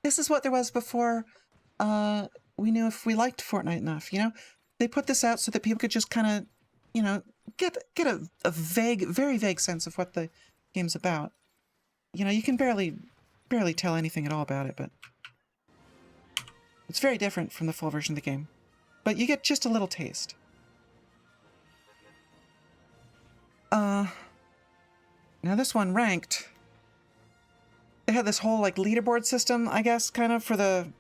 This is what there was before we knew if we liked Fortnite enough, you know? They put this out so that people could just kind of, you know, get a vague, very vague sense of what the game's about. You know, you can barely tell anything at all about it, but it's very different from the full version of the game. But you get just a little taste. Now this one ranked. They had this whole like leaderboard system, I guess, kind of for the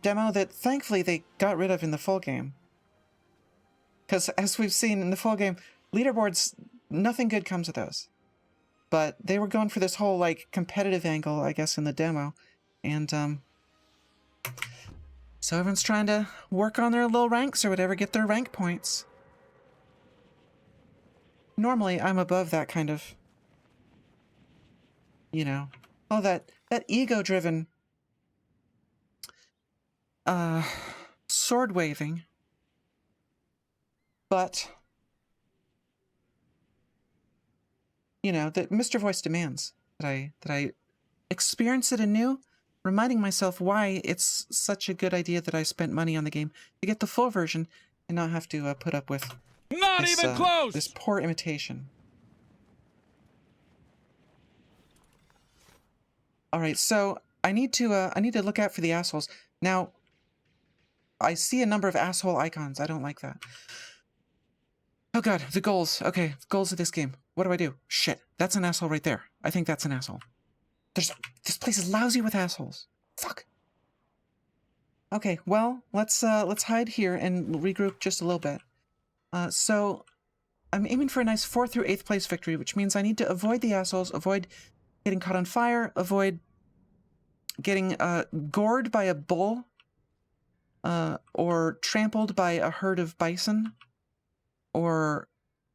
demo that thankfully they got rid of in the full game. Because as we've seen in the full game, leaderboards, nothing good comes of those. But they were going for this whole like competitive angle, I guess, in the demo. And so everyone's trying to work on their little ranks or whatever, get their rank points. Normally, I'm above that kind of, you know, all that ego-driven sword waving. But, you know, that Mr. Voice demands that I experience it anew, reminding myself why it's such a good idea that I spent money on the game to get the full version and not have to put up with this poor imitation. All right, so I need to look out for the assholes. Now, I see a number of asshole icons. I don't like that. Oh god, the goals. Okay, goals of this game. What do I do? Shit, that's an asshole right there. I think that's an asshole. This place is lousy with assholes. Fuck. Okay, well, let's hide here and regroup just a little bit. So I'm aiming for a nice 4th through 8th place victory, which means I need to avoid the assholes, avoid getting caught on fire, avoid getting gored by a bull, or trampled by a herd of bison, or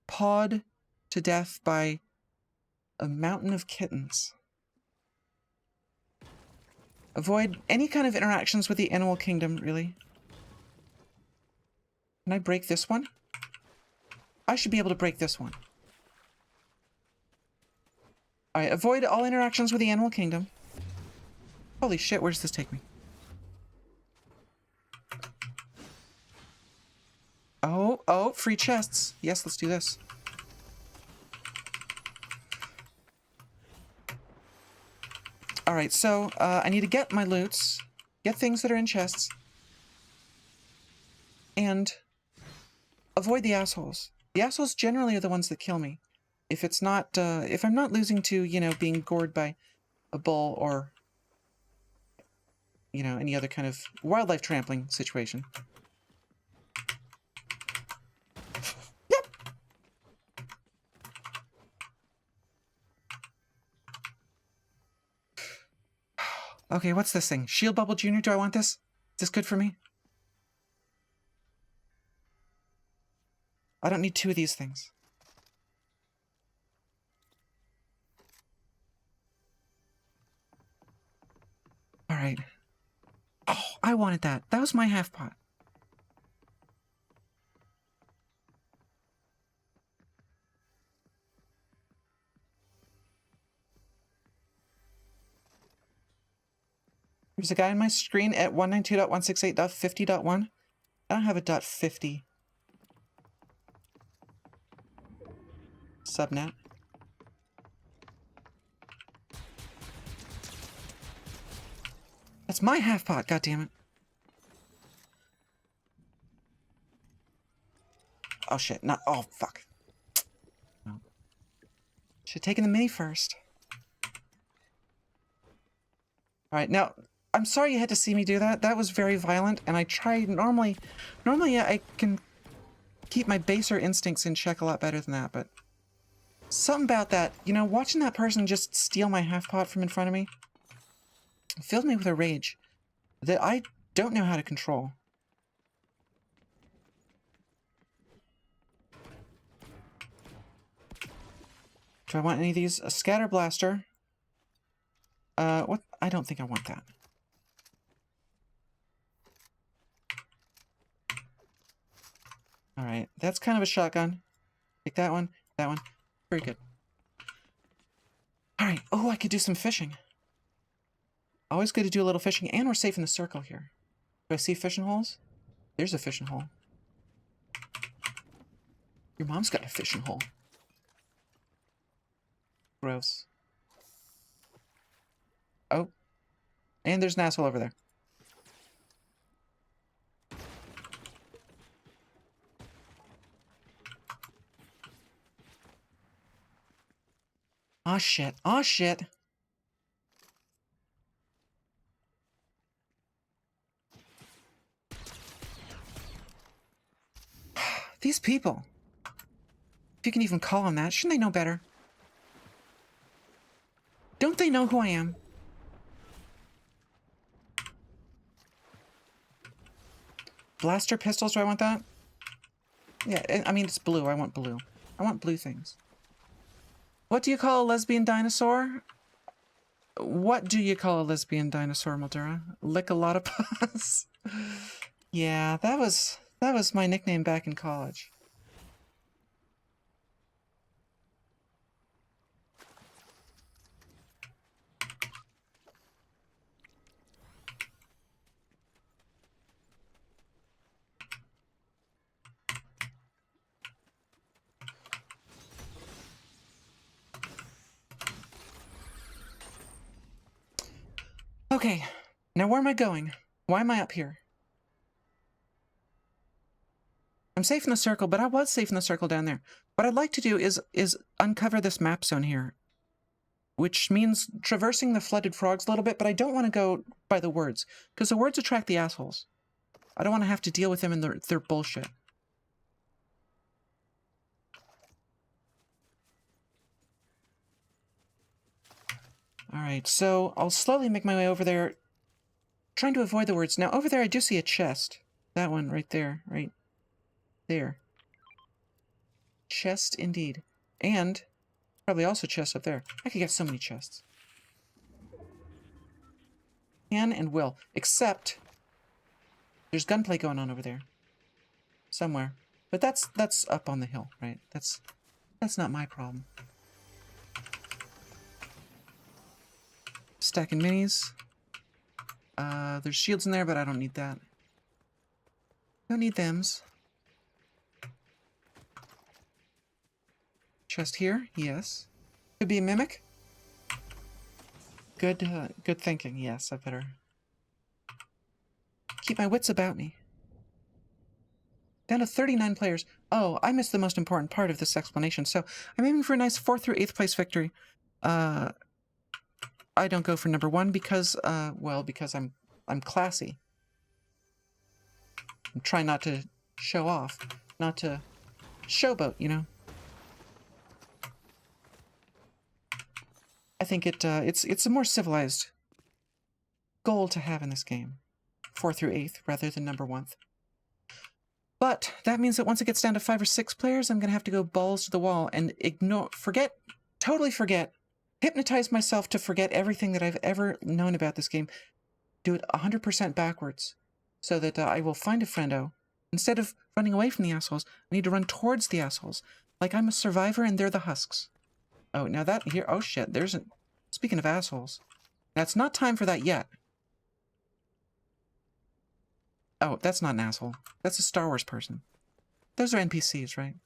pawed to death by a mountain of kittens. Avoid any kind of interactions with the animal kingdom, really. Can I break this one? I should be able to break this one. Alright, avoid all interactions with the animal kingdom. Holy shit, where does this take me? Oh, free chests. Yes, let's do this. Alright, so, I need to get my loots, get things that are in chests, and avoid the assholes. The assholes generally are the ones that kill me. If it's not, if I'm not losing to, you know, being gored by a bull or, you know, any other kind of wildlife trampling situation. Yep! Okay, what's this thing? Shield Bubble Jr., do I want this? Is this good for me? I don't need 2 of these things. Alright. Oh, I wanted that. That was my half pot. There's a guy on my screen at 192.168.50.1. I don't have a .50 subnet. That's my half pot, goddammit. Oh shit, not, oh fuck. No. Should've taken the mini first. Alright, now, I'm sorry you had to see me do that. That was very violent, and I tried, normally I can keep my baser instincts in check a lot better than that, but something about that, you know, watching that person just steal my half pot from in front of me filled me with a rage that I don't know how to control. Do I want any of these? A scatter blaster. What? I don't think I want that. Alright, that's kind of a shotgun. Take that one, that one. Very good. Alright, oh, I could do some fishing. Always good to do a little fishing, and we're safe in the circle here. Do I see fishing holes? There's a fishing hole. Your mom's got a fishing hole. Gross. Oh. And there's an asshole over there. Aw, shit. Aw, shit. These people. If you can even call them that, shouldn't they know better? Don't they know who I am? Blaster pistols, do I want that? Yeah, I mean, it's blue. I want blue. I want blue things. What do you call a lesbian dinosaur? What do you call a lesbian dinosaur, Mildura? Lick a lot of pus. Yeah, that was my nickname back in college. Okay, now where am I going? Why am I up here? I'm safe in the circle, but I was safe in the circle down there. What I'd like to do is uncover this map zone here, which means traversing the flooded frogs a little bit, but I don't want to go by the words, because the words attract the assholes. I don't want to have to deal with them and their bullshit. Alright, so I'll slowly make my way over there, trying to avoid the words. Now, over there I do see a chest. That one right there, right there. Chest, indeed. And probably also chest up there. I could get so many chests. Can and will. Except there's gunplay going on over there. Somewhere. But that's up on the hill, right? That's not my problem. Stacking minis. There's shields in there, but I don't need that. Don't need thems. Chest here, yes. Could be a mimic. Good thinking. Yes, I better keep my wits about me. Down to 39 players. Oh, I missed the most important part of this explanation. So I'm aiming for a nice 4th through 8th place victory. I don't go for number 1 because, well, because I'm classy. I'm trying not to show off, not to showboat, you know. I think it's a more civilized goal to have in this game. 4th through 8th rather than number 1th. But that means that once it gets down to 5 or 6 players, I'm going to have to go balls to the wall and totally forget, hypnotize myself to forget everything that I've ever known about this game. Do it 100% backwards so that I will find a friendo. Instead of running away from the assholes, I need to run towards the assholes. Like I'm a survivor and they're the husks. Oh, now that here, oh shit, speaking of assholes. Now it's not time for that yet. Oh, that's not an asshole. That's a Star Wars person. Those are NPCs, right?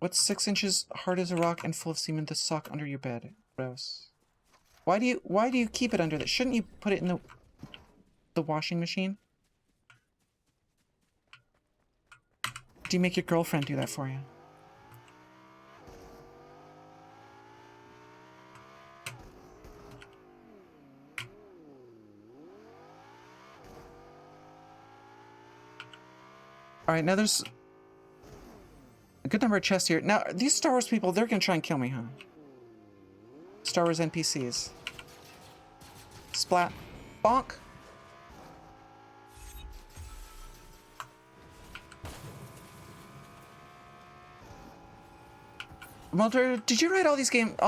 What's 6 inches hard as a rock and full of semen to sock under your bed? Gross. Why do you keep it under that? Shouldn't you put it in the washing machine? Do you make your girlfriend do that for you? Alright, now there's a good number of chests here. Now, these Star Wars people, they're gonna try and kill me, huh? Star Wars NPCs. Splat. Bonk! Mulder, did you write all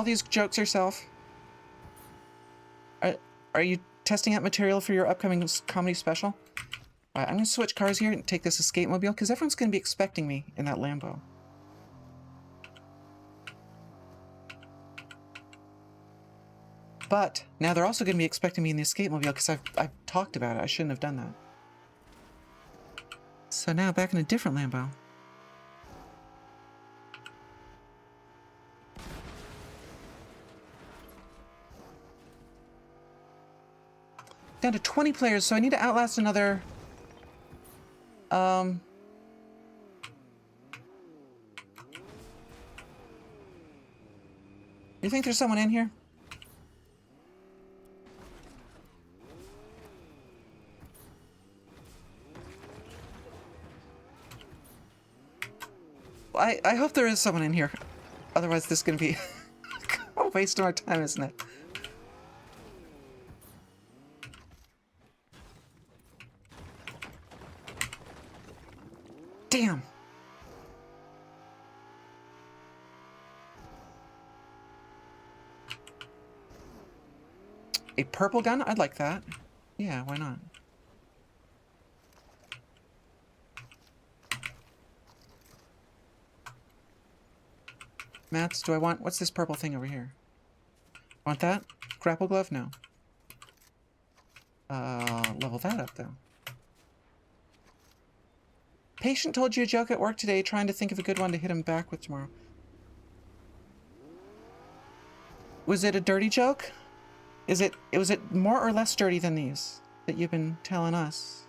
these jokes yourself? Are you testing out material for your upcoming comedy special? I'm gonna switch cars here and take this escape mobile because everyone's gonna be expecting me in that Lambo. But now they're also going to be expecting me in the escape mobile because I've talked about it. I shouldn't have done that. So now back in a different Lambo. Down to 20 players, so I need to outlast another... You think there's someone in here? I hope there is someone in here. Otherwise this is going to be a waste of our time, isn't it? Damn! A purple gun? I'd like that. Yeah, why not? Mats, do I want... What's this purple thing over here? Want that? Grapple glove? No. Level that up, though. Patient told you a joke at work today, trying to think of a good one to hit him back with tomorrow. Was it a dirty joke? Was it more or less dirty than these that you've been telling us?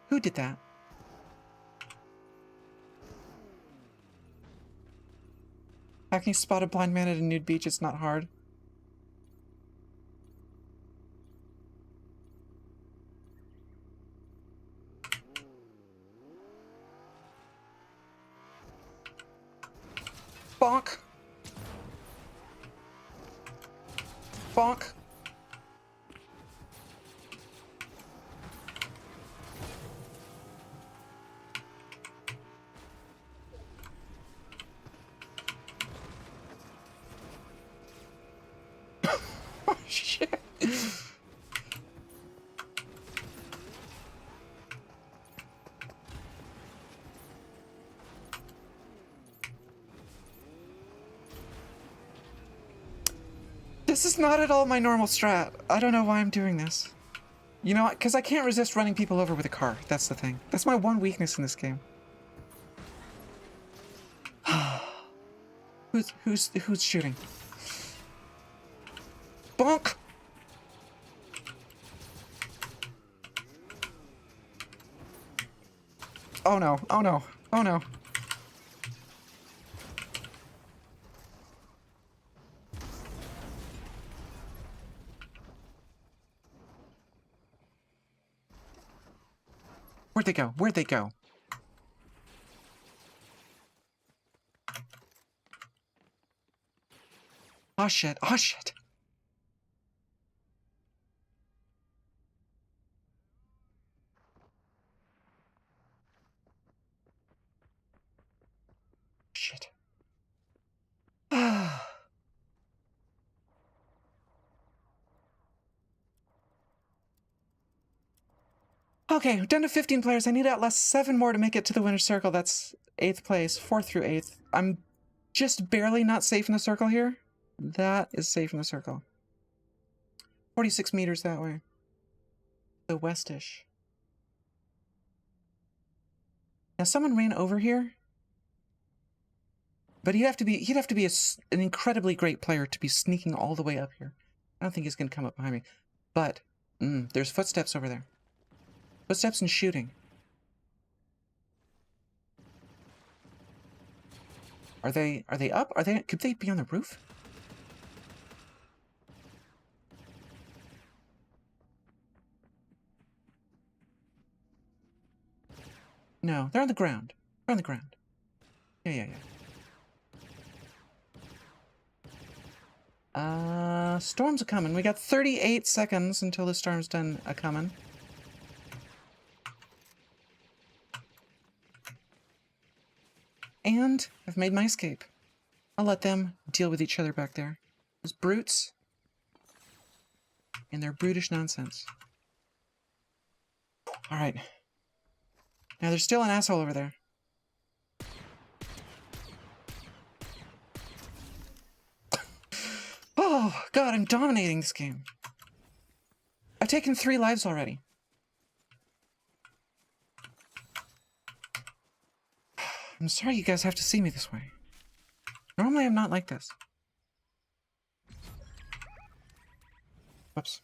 Who did that? Hackney spot a blind man at a nude beach. It's not hard. Bonk. Bonk. Oh, shit. This is not at all my normal strat. I don't know why I'm doing this. You know what? Because I can't resist running people over with a car. That's the thing. That's my one weakness in this game. Who's shooting? Bonk! Oh no, oh no, oh no. Where'd they go? Where'd they go? Oh shit, oh shit. Shit. Okay, down to 15 players. I need to outlast 7 more to make it to the winner's circle. That's 8th place, 4th through 8th. I'm just barely not safe in the circle here. That is safe in the circle. 46 meters that way. The westish. Now someone ran over here. But he'd have to be an incredibly great player to be sneaking all the way up here. I don't think he's going to come up behind me. But there's footsteps over there. Footsteps and shooting. Are they up? Could they be on the roof? No, they're on the ground. They're on the ground. Yeah. Storms a-coming. We got 38 seconds until the storm's done a-coming. And I've made my escape. I'll let them deal with each other back there. Those brutes. And their brutish nonsense. Alright. Now there's still an asshole over there. Oh, God, I'm dominating this game. I've taken 3 lives already. I'm sorry you guys have to see me this way. Normally I'm not like this. Whoops.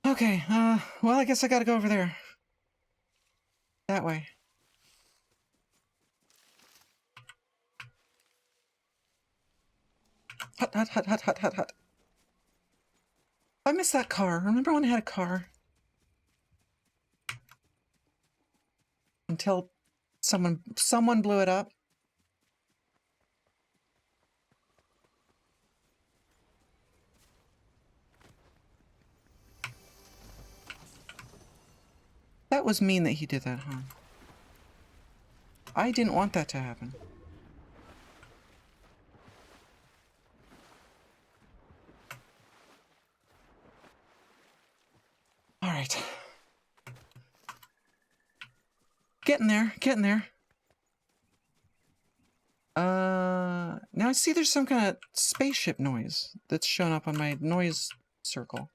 Okay, well, I guess I gotta go over there. That way. Hut, hut, hut, hut, hut, hut, hut. I miss that car. Remember when I had a car? Until someone blew it up. That was mean that he did that, huh? I didn't want that to happen. Alright. Getting there, getting there. Now I see there's some kind of spaceship noise that's shown up on my noise circle.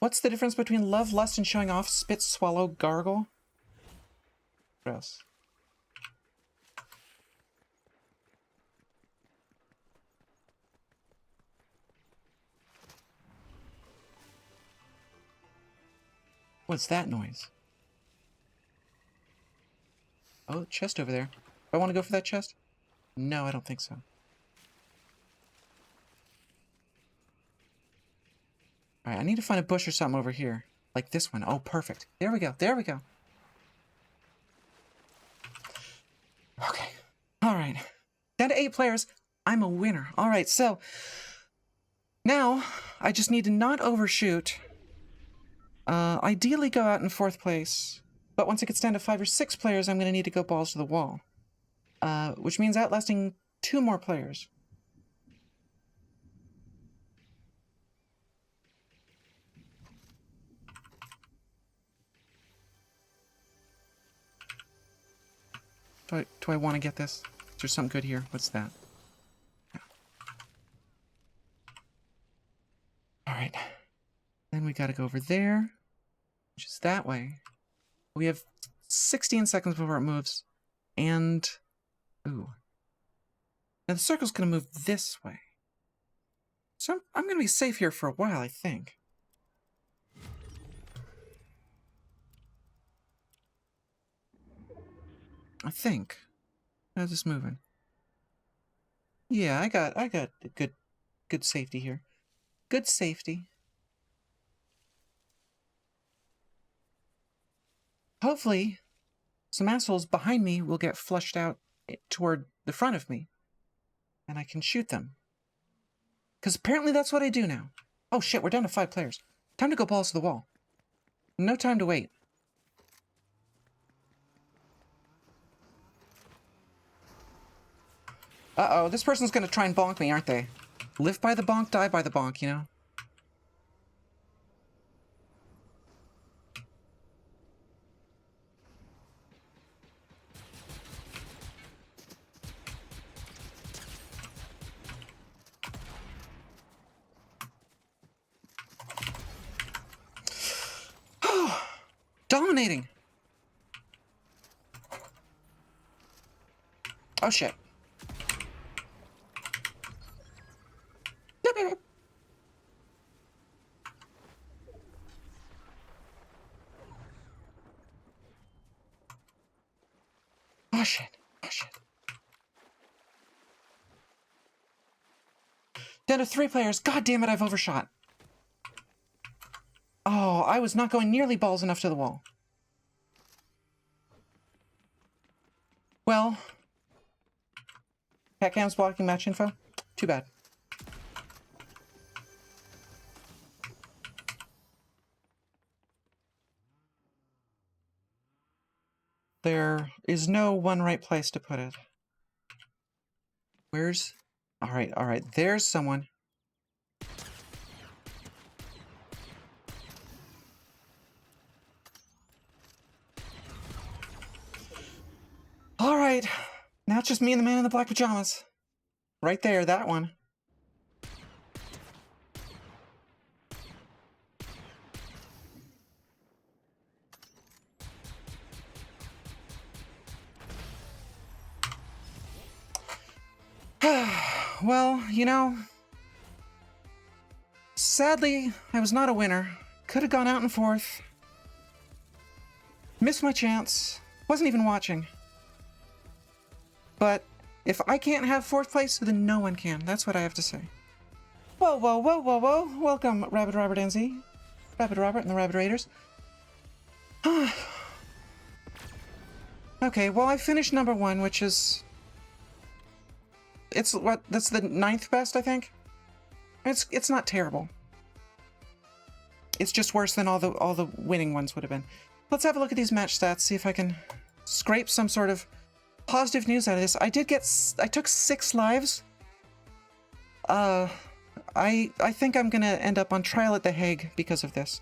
What's the difference between love, lust, and showing off? Spit, swallow, gargle? Gross. What's that noise? Oh, chest over there. Do I want to go for that chest? No, I don't think so. Alright, I need to find a bush or something over here. Like this one. Oh, perfect. There we go. There we go. Okay. Alright. Down to 8 players. I'm a winner. Alright, so... now, I just need to not overshoot. Ideally go out in 4th place. But once it gets down to 5 or 6 players, I'm going to need to go balls to the wall. Which means outlasting 2 more players. Do I want to get this? Is there something good here? What's that? Yeah. Alright. Then we gotta go over there, which is that way. We have 16 seconds before it moves. And... ooh. Now the circle's gonna move this way. So I'm gonna be safe here for a while, I think. How's this moving? Yeah, I got good safety here. Good safety. Hopefully, some assholes behind me will get flushed out toward the front of me. And I can shoot them. Because apparently that's what I do now. Oh shit, we're down to 5 players. Time to go balls to the wall. No time to wait. Uh-oh, this person's gonna try and bonk me, aren't they? Live by the bonk, die by the bonk, you know? Dominating! Oh shit. Oh shit. Oh shit. Down to 3 players. God damn it, I've overshot. Oh, I was not going nearly balls enough to the wall. Well, cat cam's blocking match info. Too bad. There is no one right place to put it. Where's... Alright, there's someone. That's just me and the man in the black pajamas. Right there, that one. Well, you know, sadly, I was not a winner. Could have gone out in fourth. Missed my chance. Wasn't even watching. But if I can't have fourth place, then no one can. That's what I have to say. Whoa, whoa, whoa, whoa, whoa. Welcome, Rabbit Robert NZ. Rabbit Robert and the Rabbit Raiders. Okay, well, I finished number 1, which is... It's what? That's the 9th best, I think? It's not terrible. It's just worse than all the winning ones would have been. Let's have a look at these match stats, see if I can scrape some sort of positive news out of this. I took 6 lives. I think I'm gonna end up on trial at The Hague because of this.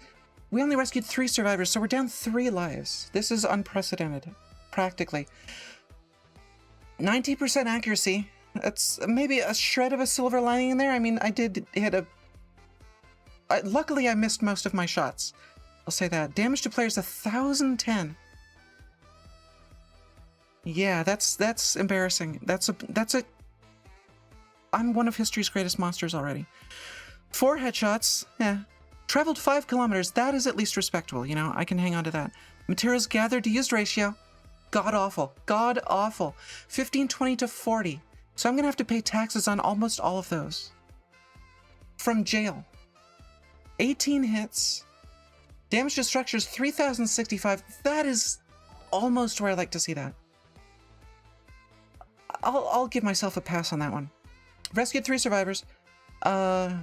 We only rescued 3 survivors, so we're down 3 lives. This is unprecedented, practically. 90% accuracy. That's maybe a shred of a silver lining in there. I mean, I did hit a... luckily, I missed most of my shots. I'll say that. Damage to players 1,010. Yeah, that's embarrassing. That's a... I'm one of history's greatest monsters already. 4 headshots. Yeah. Traveled 5 kilometers. That is at least respectable, you know? I can hang on to that. Materials gathered to used ratio. God awful. God awful. 1520 to 40. So I'm going to have to pay taxes on almost all of those. From jail. 18 hits. Damage to structures 3,065. That is almost where I like to see that. I'll give myself a pass on that one. Rescued 3 survivors. I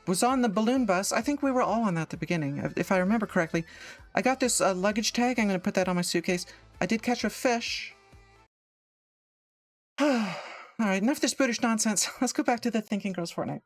was on the balloon bus. I think we were all on that at the beginning, if I remember correctly. I got this luggage tag. I'm going to put that on my suitcase. I did catch a fish. Alright, enough of this British nonsense. Let's go back to the Thinking Girls Fortnite.